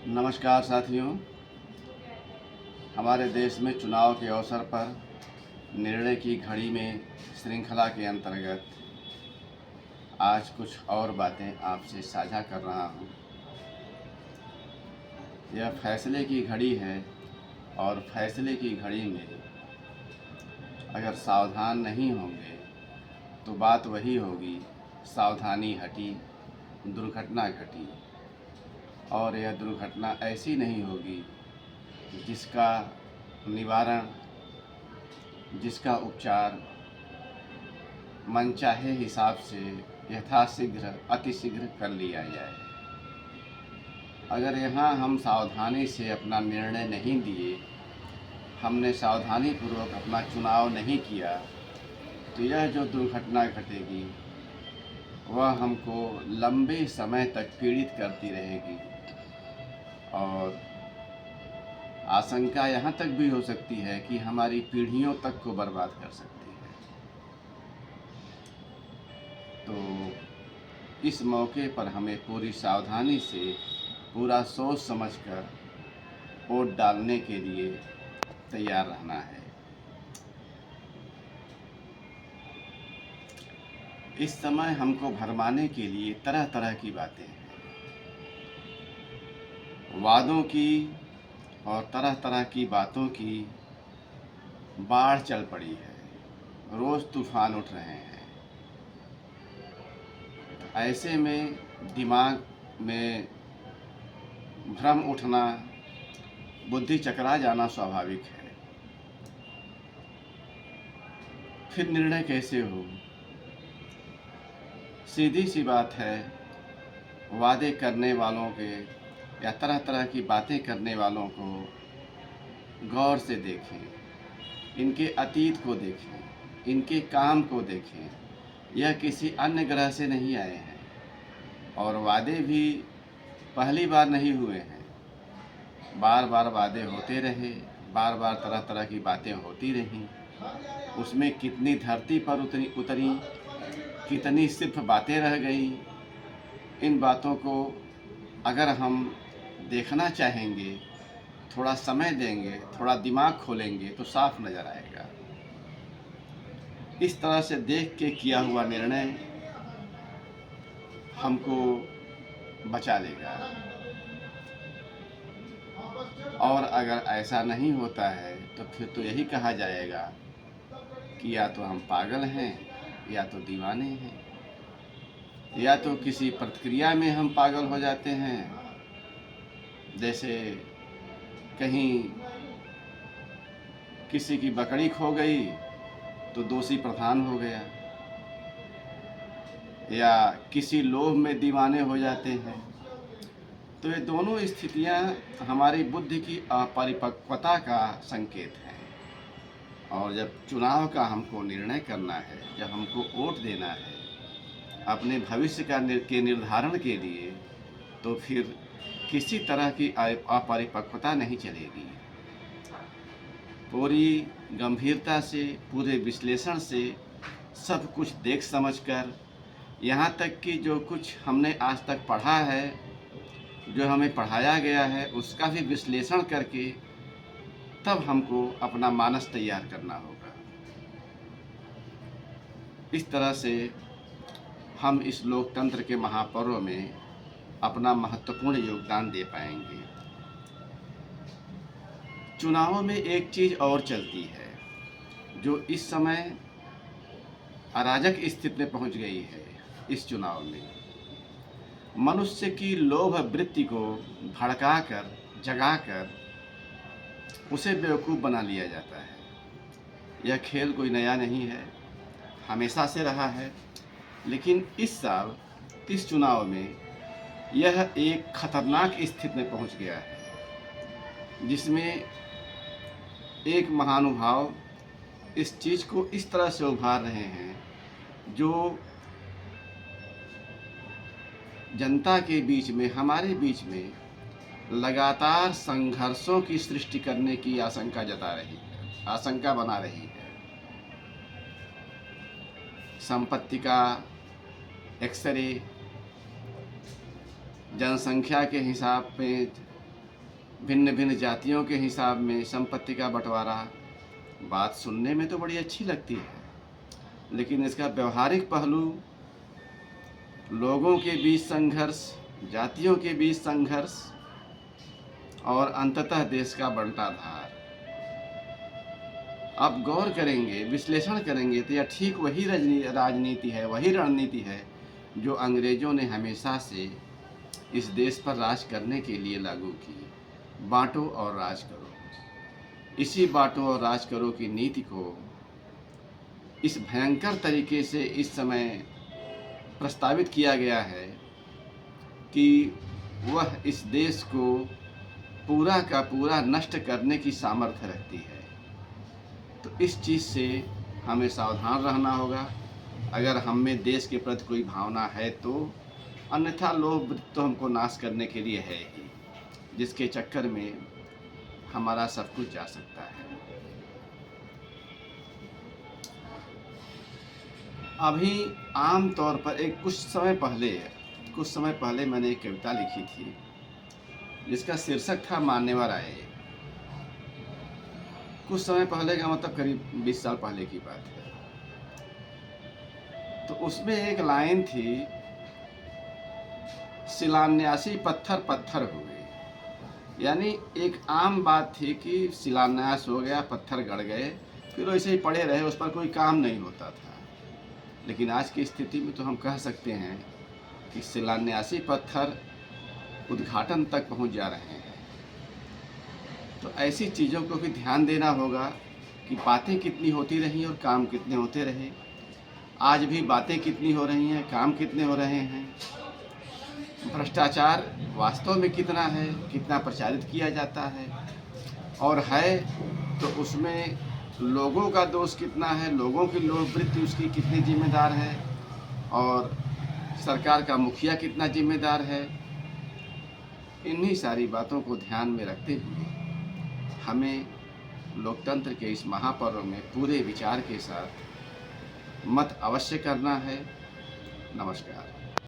नमस्कार साथियों। हमारे देश में चुनाव के अवसर पर निर्णय की घड़ी में श्रृंखला के अंतर्गत आज कुछ और बातें आपसे साझा कर रहा हूँ। यह फैसले की घड़ी है और फैसले की घड़ी में अगर सावधान नहीं होंगे तो बात वही होगी, सावधानी हटी दुर्घटना घटी। और यह दुर्घटना ऐसी नहीं होगी जिसका निवारण, जिसका उपचार मनचाहे हिसाब से यथाशीघ्र अतिशीघ्र कर लिया जाए। अगर यहाँ हम सावधानी से अपना निर्णय नहीं दिए, हमने सावधानी पूर्वक अपना चुनाव नहीं किया, तो यह जो दुर्घटना घटेगी वह हमको लंबे समय तक पीड़ित करती रहेगी और आशंका यहाँ तक भी हो सकती है कि हमारी पीढ़ियों तक को बर्बाद कर सकती है। तो इस मौके पर हमें पूरी सावधानी से, पूरा सोच समझकर वोट डालने के लिए तैयार रहना है। इस समय हमको भरमाने के लिए तरह तरह की बातें हैं, वादों की और तरह तरह की बातों की बाढ़ चल पड़ी है। रोज़ तूफान उठ रहे हैं। ऐसे में दिमाग में भ्रम उठना, बुद्धि चकरा जाना स्वाभाविक है। फिर निर्णय कैसे हो? सीधी सी बात है, वादे करने वालों के या तरह तरह की बातें करने वालों को गौर से देखें, इनके अतीत को देखें, इनके काम को देखें। यह किसी अन्य ग्रह से नहीं आए हैं और वादे भी पहली बार नहीं हुए हैं। बार बार वादे होते रहे, बार बार तरह तरह की बातें होती रहीं। उसमें कितनी धरती पर उतरी, कितनी सिर्फ बातें रह गई। इन बातों को अगर हम देखना चाहेंगे, थोड़ा समय देंगे, थोड़ा दिमाग खोलेंगे तो साफ नज़र आएगा। इस तरह से देख के किया हुआ निर्णय हमको बचा लेगा। और अगर ऐसा नहीं होता है तो फिर तो यही कहा जाएगा कि या तो हम पागल हैं या तो दीवाने हैं, या तो किसी प्रतिक्रिया में हम पागल हो जाते हैं। जैसे कहीं किसी की बकरी खो गई तो दोषी प्रधान हो गया, या किसी लोभ में दीवाने हो जाते हैं। तो ये दोनों स्थितियां हमारी बुद्धि की अपरिपक्वता का संकेत हैं। और जब चुनाव का हमको निर्णय करना है, जब हमको वोट देना है अपने भविष्य के निर्धारण के लिए, तो फिर किसी तरह की अपरिपक्वता नहीं चलेगी। पूरी गंभीरता से, पूरे विश्लेषण से, सब कुछ देख समझकर, यहाँ तक कि जो कुछ हमने आज तक पढ़ा है, जो हमें पढ़ाया गया है, उसका भी विश्लेषण करके तब हमको अपना मानस तैयार करना होगा। इस तरह से हम इस लोकतंत्र के महापर्व में अपना महत्वपूर्ण योगदान दे पाएंगे। चुनावों में एक चीज़ और चलती है जो इस समय अराजक स्थिति में पहुंच गई है। इस चुनाव में मनुष्य की लोभ वृत्ति को भड़काकर, जगाकर उसे बेवकूफ़ बना लिया जाता है। यह खेल कोई नया नहीं है, हमेशा से रहा है। लेकिन इस साल इस चुनाव में यह एक खतरनाक स्थिति में पहुंच गया है, जिसमें एक महानुभाव इस चीज़ को इस तरह से उभार रहे हैं जो जनता के बीच में, हमारे बीच में लगातार संघर्षों की सृष्टि करने की आशंका जता रही है, आशंका बना रही है। संपत्ति का एक्सरे, जनसंख्या के हिसाब में भिन्न भिन्न जातियों के हिसाब में संपत्ति का बंटवारा, बात सुनने में तो बड़ी अच्छी लगती है, लेकिन इसका व्यवहारिक पहलू, लोगों के बीच संघर्ष, जातियों के बीच संघर्ष और अंततः देश का बंटाधार। अब गौर करेंगे, विश्लेषण करेंगे तो यह ठीक वही राजनीति है, वही रणनीति है जो अंग्रेज़ों ने हमेशा से इस देश पर राज करने के लिए लागू की। बांटो और राज करो। इसी बांटो और राज करो की नीति को इस भयंकर तरीके से इस समय प्रस्तावित किया गया है कि वह इस देश को पूरा का पूरा नष्ट करने की सामर्थ्य रखती है। तो इस चीज़ से हमें सावधान रहना होगा, अगर हम में देश के प्रति कोई भावना है तो, अन्यथा लोभ तो हमको नाश करने के लिए है ही, जिसके चक्कर में हमारा सब कुछ जा सकता है। अभी आम तौर पर कुछ समय पहले मैंने एक कविता लिखी थी जिसका शीर्षक था मान्यवर आए। कुछ समय पहले का मतलब करीब 20 साल पहले की बात है। तो उसमें एक लाइन थी, शिलान्यासी पत्थर पत्थर हुए। यानी एक आम बात थी कि शिलान्यास हो गया, पत्थर गड़ गए, फिर वैसे ही पड़े रहे, उस पर कोई काम नहीं होता था। लेकिन आज की स्थिति में तो हम कह सकते हैं कि शिलान्यासी पत्थर उद्घाटन तक पहुंच जा रहे हैं। तो ऐसी चीज़ों को भी ध्यान देना होगा कि बातें कितनी होती रही और काम कितने होते रहे। आज भी बातें कितनी हो रही हैं, काम कितने हो रहे हैं। भ्रष्टाचार वास्तव में कितना है, कितना प्रचारित किया जाता है, और है तो उसमें लोगों का दोष कितना है, लोगों की लोकवृत्ति उसकी कितनी जिम्मेदार है, और सरकार का मुखिया कितना जिम्मेदार है। इन्हीं सारी बातों को ध्यान में रखते हुए हमें लोकतंत्र के इस महापर्व में पूरे विचार के साथ मत अवश्य करना है। नमस्कार।